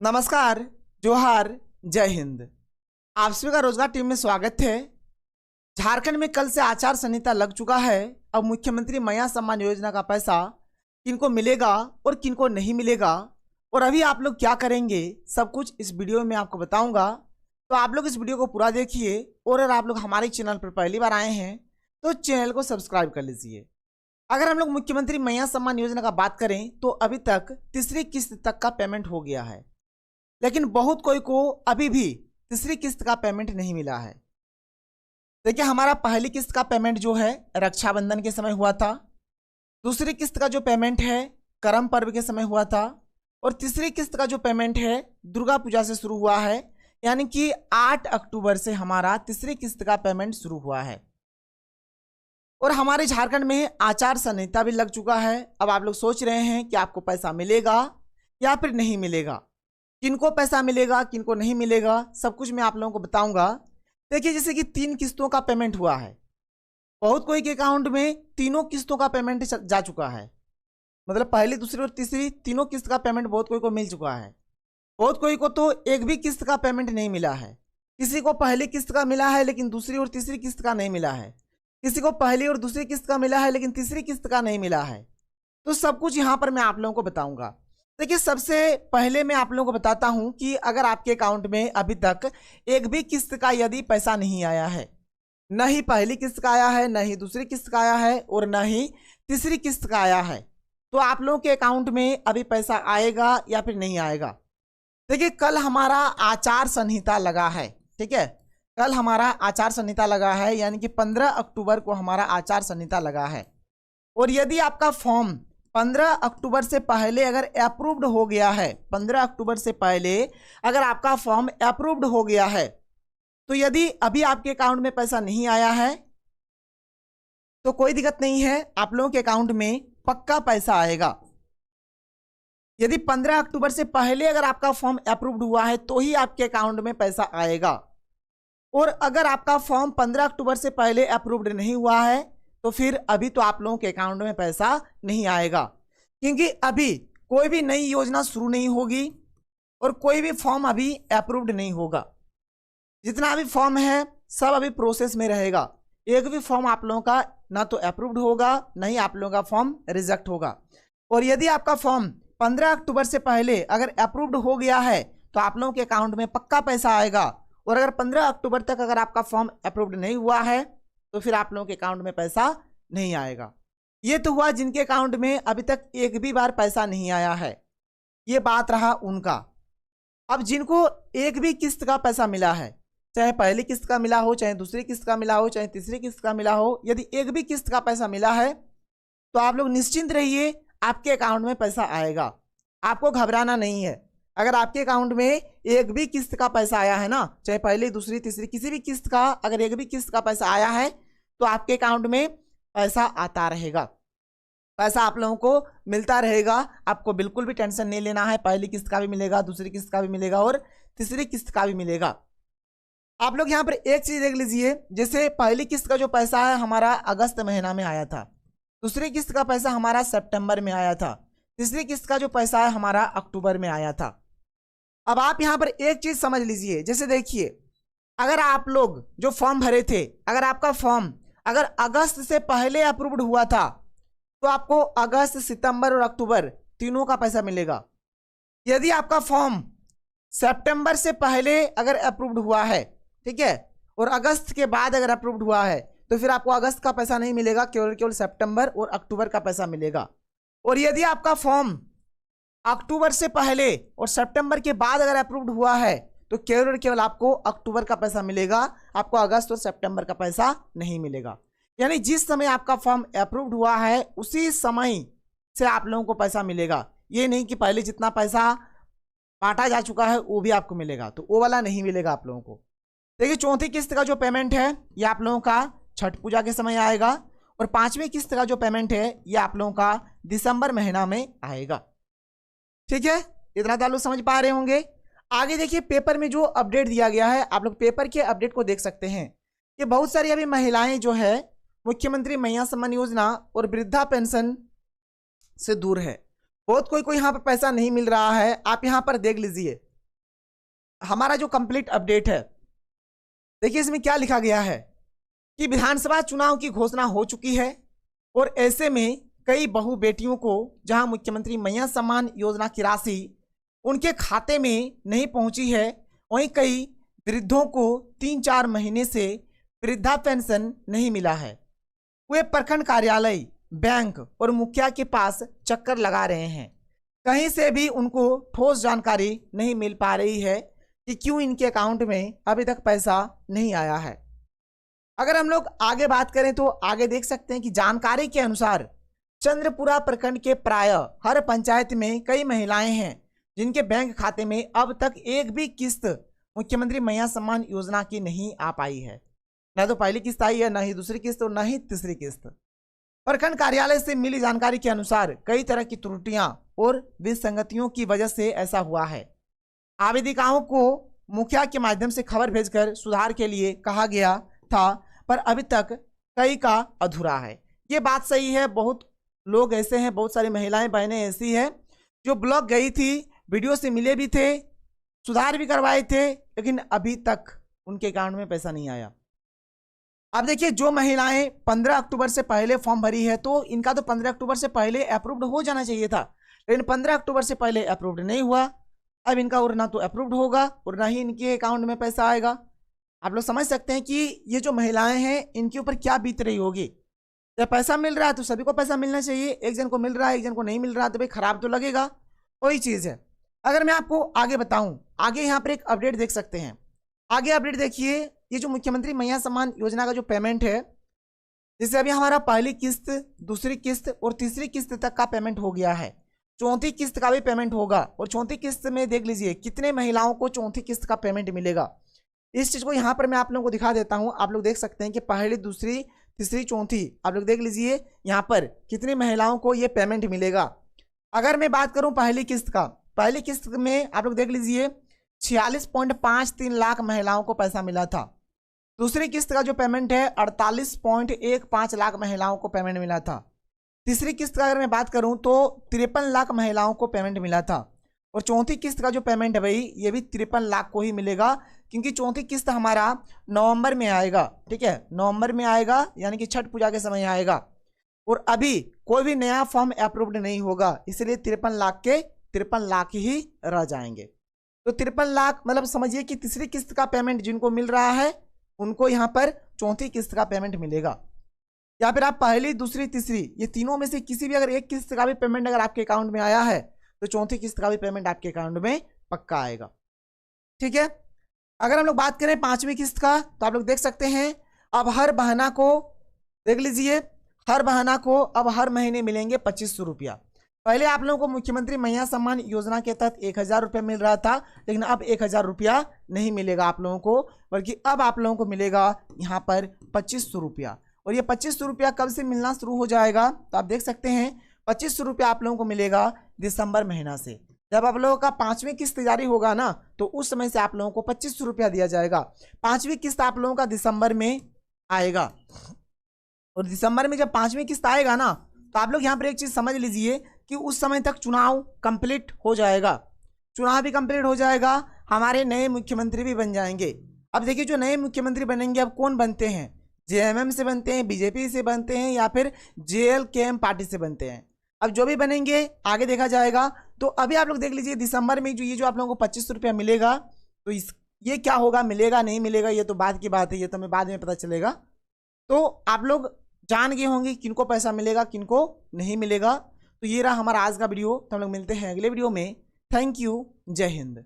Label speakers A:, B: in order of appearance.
A: नमस्कार, जोहार, जय हिंद। आप सभी का रोजगार टीम में स्वागत है। झारखंड में कल से आचार संहिता लग चुका है। अब मुख्यमंत्री महिला सम्मान योजना का पैसा किनको मिलेगा और किनको नहीं मिलेगा और अभी आप लोग क्या करेंगे, सब कुछ इस वीडियो में आपको बताऊंगा। तो आप लोग इस वीडियो को पूरा देखिए और अगर आप लोग हमारे चैनल पर पहली बार आए हैं तो चैनल को सब्सक्राइब कर लीजिए। अगर हम लोग मुख्यमंत्री महिला सम्मान योजना का बात करें तो अभी तक तीसरी किस्त तक का पेमेंट हो गया है, लेकिन बहुत कोई को अभी भी तीसरी किस्त का पेमेंट नहीं मिला है। देखिए, हमारा पहली किस्त का पेमेंट जो है रक्षाबंधन के समय हुआ था, दूसरी किस्त का जो पेमेंट है करम पर्व के समय हुआ था और तीसरी किस्त का जो पेमेंट है दुर्गा पूजा से शुरू हुआ है, यानी कि 8 अक्टूबर से हमारा तीसरी किस्त का पेमेंट शुरू हुआ है। और हमारे झारखंड में आचार संहिता भी लग चुका है। अब आप लोग सोच रहे हैं कि आपको पैसा मिलेगा या फिर नहीं मिलेगा, किनको पैसा मिलेगा किनको नहीं मिलेगा, सब कुछ मैं आप लोगों को बताऊंगा। देखिए, जैसे कि 3 किस्तों का पेमेंट हुआ है, बहुत कोई के अकाउंट में तीनों किस्तों का पेमेंट जा चुका है। मतलब पहली, दूसरी और तीसरी तीनों किस्त का पेमेंट बहुत कोई को मिल चुका है। बहुत कोई को तो एक भी किस्त का पेमेंट नहीं मिला है। किसी को पहली किस्त का मिला है लेकिन दूसरी और तीसरी किस्त का नहीं मिला है। किसी को पहली और दूसरी किस्त का मिला है लेकिन तीसरी किस्त का नहीं मिला है। तो सब कुछ यहाँ पर मैं आप लोगों को बताऊंगा। देखिए, सबसे पहले मैं आप लोगों को बताता हूं कि अगर आपके अकाउंट में अभी तक एक भी किस्त का यदि पैसा नहीं आया है, न ही पहली किस्त का आया है, न ही दूसरी किस्त का आया है और न ही तीसरी किस्त का आया है, तो आप लोगों के अकाउंट में अभी पैसा आएगा या फिर नहीं आएगा। देखिए, कल हमारा आचार संहिता लगा है, ठीक है, कल हमारा आचार संहिता लगा है, यानी कि 15 अक्टूबर को हमारा आचार संहिता लगा है। और यदि आपका फॉर्म 15 अक्टूबर से पहले अगर अप्रूव्ड हो गया है, 15 अक्टूबर से पहले अगर आपका फॉर्म अप्रूव्ड हो गया है, तो यदि अभी आपके अकाउंट में पैसा नहीं आया है तो कोई दिक्कत नहीं है, आप लोगों के अकाउंट में पक्का पैसा आएगा। यदि 15 अक्टूबर से पहले अगर आपका फॉर्म अप्रूव्ड हुआ है तो ही आपके अकाउंट में पैसा आएगा। और अगर आपका फॉर्म 15 अक्टूबर से पहले अप्रूव्ड नहीं हुआ है तो फिर अभी तो आप लोगों के अकाउंट में पैसा नहीं आएगा, क्योंकि अभी कोई भी नई योजना शुरू नहीं होगी और कोई भी फॉर्म अभी अप्रूव्ड नहीं होगा। जितना अभी फॉर्म है सब अभी प्रोसेस में रहेगा। एक भी फॉर्म आप लोगों का ना तो अप्रूव्ड होगा, ना ही आप लोगों का फॉर्म रिजेक्ट होगा। और यदि आपका फॉर्म 15 अक्टूबर से पहले अगर अप्रूव्ड हो गया है तो आप लोगों के अकाउंट में पक्का पैसा आएगा। और अगर 15 अक्टूबर तक अगर आपका फॉर्म अप्रूव्ड नहीं हुआ है तो फिर आप लोगों के अकाउंट में पैसा नहीं आएगा। ये तो हुआ जिनके अकाउंट में अभी तक एक भी बार पैसा नहीं आया है, ये बात रहा उनका। अब जिनको एक भी किस्त का पैसा मिला है, चाहे पहली किस्त का मिला हो, चाहे दूसरी किस्त का मिला हो, चाहे तीसरी किस्त का मिला हो, यदि एक भी किस्त का पैसा मिला है तो आप लोग निश्चिंत रहिए, आपके अकाउंट में पैसा आएगा। आपको घबराना नहीं है। अगर आपके अकाउंट में एक भी किस्त का पैसा आया है ना, चाहे पहली, दूसरी, तीसरी, किसी भी किस्त का अगर एक भी किस्त का पैसा आया है तो आपके अकाउंट में पैसा आता रहेगा, पैसा आप लोगों को मिलता रहेगा। आपको बिल्कुल भी टेंशन नहीं लेना है। पहली किस्त का भी मिलेगा, दूसरी किस्त का भी मिलेगा और तीसरी किस्त का भी मिलेगा। आप लोग यहाँ पर एक चीज देख लीजिए, जैसे पहली किस्त का जो पैसा है हमारा अगस्त महीना में आया था, दूसरी किस्त का पैसा हमारा सितंबर में आया था, तीसरी किस्त का जो पैसा है हमारा अक्टूबर में आया था। अब आप यहाँ पर एक चीज समझ लीजिए, जैसे देखिए, अगर आप लोग जो फॉर्म भरे थे, अगर आपका फॉर्म अगर अगस्त से पहले अप्रूव्ड हुआ था तो आपको अगस्त, सितंबर और अक्टूबर तीनों का पैसा मिलेगा। यदि आपका फॉर्म सितंबर से पहले अगर अप्रूव्ड हुआ है, ठीक है, और अगस्त के बाद अगर अप्रूव्ड हुआ है तो फिर आपको अगस्त का पैसा नहीं मिलेगा, केवल सितंबर और अक्टूबर का पैसा मिलेगा। और यदि आपका फॉर्म अक्टूबर से पहले और सितंबर के बाद अगर अप्रूव्ड हुआ है तो केवल और केवल आपको अक्टूबर का पैसा मिलेगा, आपको अगस्त और सितंबर का पैसा नहीं मिलेगा। यानी जिस समय आपका फॉर्म अप्रूव्ड हुआ है उसी समय से आप लोगों को पैसा मिलेगा। ये नहीं कि पहले जितना पैसा बांटा जा चुका है वो भी आपको मिलेगा, तो वो वाला नहीं मिलेगा आप लोगों को। देखिए, चौथी किस्त का जो पेमेंट है ये आप लोगों का छठ पूजा के समय आएगा और 5वीं किस्त का जो पेमेंट है ये आप लोगों का दिसंबर महीना में आएगा। ठीक है, इतना तो आप लोग समझ पा रहे होंगे। आगे देखिए, पेपर में जो अपडेट दिया गया है, आप लोग पेपर के अपडेट को देख सकते हैं कि बहुत सारी अभी महिलाएं जो है मुख्यमंत्री महिला सम्मान योजना और वृद्धा पेंशन से दूर है। बहुत कोई यहाँ पर पैसा नहीं मिल रहा है। आप यहाँ पर देख लीजिए, हमारा जो कंप्लीट अपडेट है, देखिए इसमें क्या लिखा गया है कि विधानसभा चुनाव की घोषणा हो चुकी है और ऐसे में कई बहू बेटियों को जहां मुख्यमंत्री मैया सम्मान योजना की राशि उनके खाते में नहीं पहुंची है, वहीं कई वृद्धों को 3-4 महीने से वृद्धा पेंशन नहीं मिला है। वे प्रखंड कार्यालय, बैंक और मुखिया के पास चक्कर लगा रहे हैं, कहीं से भी उनको ठोस जानकारी नहीं मिल पा रही है कि क्यों इनके अकाउंट में अभी तक पैसा नहीं आया है। अगर हम लोग आगे बात करें तो आगे देख सकते हैं कि जानकारी के अनुसार चंद्रपुरा प्रखंड के प्राय हर पंचायत में कई महिलाएं हैं जिनके बैंक खाते में अब तक एक भी किस्त मुख्यमंत्री मैया सम्मान योजना की नहीं आ पाई है। न तो पहली किस्त आई है, न ही दूसरी किस्त और न ही तीसरी किस्त। प्रखंड कार्यालय से मिली जानकारी के अनुसार कई तरह की त्रुटियां और विसंगतियों की वजह से ऐसा हुआ है। आवेदिकाओं को मुखिया के माध्यम से खबर भेजकर सुधार के लिए कहा गया था, पर अभी तक कई का अधूरा है। ये बात सही है, बहुत लोग ऐसे हैं, बहुत सारी महिलाएं बहनें ऐसी हैं जो ब्लॉक गई थी, वीडियो से मिले भी थे, सुधार भी करवाए थे, लेकिन अभी तक उनके अकाउंट में पैसा नहीं आया। अब देखिए जो महिलाएं 15 अक्टूबर से पहले फॉर्म भरी है तो इनका तो 15 अक्टूबर से पहले अप्रूव्ड हो जाना चाहिए था, लेकिन 15 अक्टूबर से पहले अप्रूव्ड नहीं हुआ। अब इनका और ना तो अप्रूव्ड होगा और ना ही इनके अकाउंट में पैसा आएगा। आप लोग समझ सकते हैं कि ये जो महिलाएं हैं इनके ऊपर क्या बीत रही होगी। जब पैसा मिल रहा है तो सभी को पैसा मिलना चाहिए, एक जन को मिल रहा है एक जन को नहीं मिल रहा तो भाई खराब तो लगेगा, वही चीज़ है। अगर मैं आपको आगे बताऊं, आगे यहाँ पर एक अपडेट देख सकते हैं। आगे अपडेट देखिए, ये जो मुख्यमंत्री मैया सम्मान योजना का जो पेमेंट है, जिससे अभी हमारा पहली किस्त, दूसरी किस्त और तीसरी किस्त तक का पेमेंट हो गया है। चौथी किस्त का भी पेमेंट होगा और चौथी किस्त में देख लीजिए कितने महिलाओं को चौथी किस्त का पेमेंट मिलेगा। इस चीज़ को यहाँ पर मैं आप लोगों को दिखा देता हूँ। आप लोग देख सकते हैं कि पहली, दूसरी, तीसरी, चौथी, आप लोग देख लीजिए यहाँ पर कितनी महिलाओं को ये पेमेंट मिलेगा। अगर मैं बात करूँ पहली किस्त का, पहली किस्त में आप लोग देख लीजिए 46.53 लाख महिलाओं को पैसा मिला था। दूसरी किस्त का जो पेमेंट है 48.15 लाख महिलाओं को पेमेंट मिला था। तीसरी किस्त का अगर मैं बात करूं तो 53 लाख महिलाओं को पेमेंट मिला था और चौथी किस्त का जो पेमेंट है भाई ये भी 53 लाख को ही मिलेगा, क्योंकि चौथी किस्त हमारा नवंबर में आएगा। ठीक है, नवंबर में आएगा, यानी कि छठ पूजा के समय आएगा और अभी कोई भी नया फॉर्म अप्रूव्ड नहीं होगा, इसलिए 53 लाख के 53 लाख ही रह जाएंगे। तो 53 लाख मतलब समझिए कि तीसरी किस्त का पेमेंट जिनको मिल रहा है उनको यहाँ पर चौथी किस्त का पेमेंट मिलेगा, या फिर आप पहली, दूसरी, तीसरी ये तीनों में से किसी भी अगर एक किस्त का भी पेमेंट अगर आपके अकाउंट में आया है तो चौथी किस्त का भी पेमेंट आपके अकाउंट में पक्का आएगा। ठीक है, अगर हम लोग बात करें पांचवी किस्त का तो आप लोग देख सकते हैं अब हर बहना को देख लीजिए, हर बहना को अब हर महीने मिलेंगे 2500 रुपया। पहले आप लोगों को मुख्यमंत्री मैया सम्मान योजना के तहत 1000 रुपया मिल रहा था, लेकिन अब 1000 रुपया नहीं मिलेगा आप लोगों को, बल्कि अब आप लोगों को मिलेगा यहाँ पर 2500 रुपया। और ये 2500 रुपया कब से मिलना शुरू हो जाएगा तो आप देख सकते हैं 2500 रुपया आप लोगों को मिलेगा दिसंबर महीना से। जब आप लोगों का 5वीं किस्त जारी होगा ना तो उस समय से आप लोगों को 2500 रुपया दिया जाएगा। 5वीं किस्त आप लोगों का दिसंबर में आएगा और दिसंबर में जब 5वीं किस्त आएगा ना तो आप लोग यहाँ पर एक चीज़ समझ लीजिए कि उस समय तक चुनाव कंप्लीट हो जाएगा, चुनाव भी कंप्लीट हो जाएगा, हमारे नए मुख्यमंत्री भी बन जाएंगे। अब देखिए जो नए मुख्यमंत्री बनेंगे अब कौन बनते हैं, जेएमएम से बनते हैं, बीजेपी से बनते हैं या फिर जेएलकेएम पार्टी से बनते हैं। अब जो भी बनेंगे आगे देखा जाएगा। तो अभी आप लोग देख लीजिए दिसंबर में जो आप लोगों को 2500 रुपया मिलेगा, तो ये क्या होगा, मिलेगा नहीं मिलेगा ये तो बाद की बात है, ये तो हमें बाद में पता चलेगा। तो आप लोग जान गए होंगे किनको पैसा मिलेगा किनको नहीं मिलेगा। तो ये रहा हमारा आज का वीडियो, तो हम लोग मिलते हैं अगले वीडियो में। थैंक यू, जय हिंद।